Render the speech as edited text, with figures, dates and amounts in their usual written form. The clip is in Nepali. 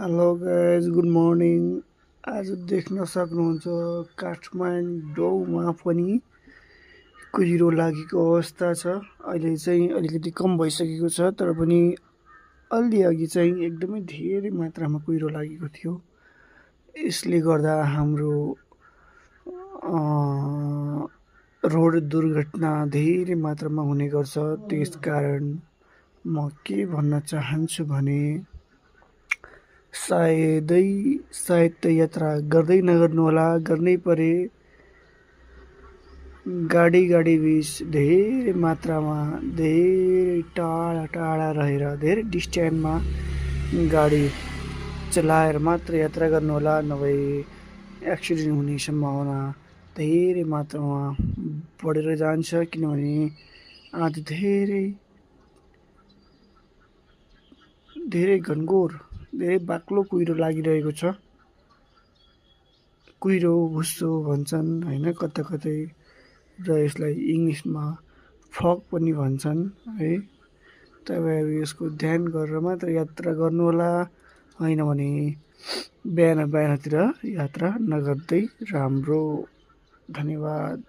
Hello guys good morning. आज देख्न सक्नुहुन्छ काठमाडौँमा पनि कुहिरो लागेको अवस्था छ। अहिले चाहिँ अलिकति कम भइसकेको छ, तर पनि अलि अघि चाहिँ एकदमै धेरै मात्रामा कुहिरो लागेको थियो। यसले गर्दा हाम्रो रोड दुर्घटना धेरै मात्रामा हुने गर्छ। त्यसकारण म के भन्न चाहन्छु भने सायद यात्रा गर्दै नगर्नुहोला। गर्नै परे गाडी बिच धेरै मात्रामा धेरै टाढा टाढा रहेर धेरै डिस्टेन्समा गाडी चलाएर मात्र यात्रा गर्नुहोला, नभए एक्सिडेन्ट हुने सम्भावना धेरै मात्रामा बढेर जान्छ। किनभने आज धेरै घनघोर धेरै बाक्लो कुहिरो लागिरहेको छ। कुहिरो भुस्सो भन्छन् होइन, कता कतै, र यसलाई इङ्ग्लिसमा फग पनि भन्छन् है। तपाईँहरू यसको ध्यान गरेर मात्र यात्रा गर्नुहोला, होइन भने बिहानतिर यात्रा नगर्दै राम्रो। धन्यवाद।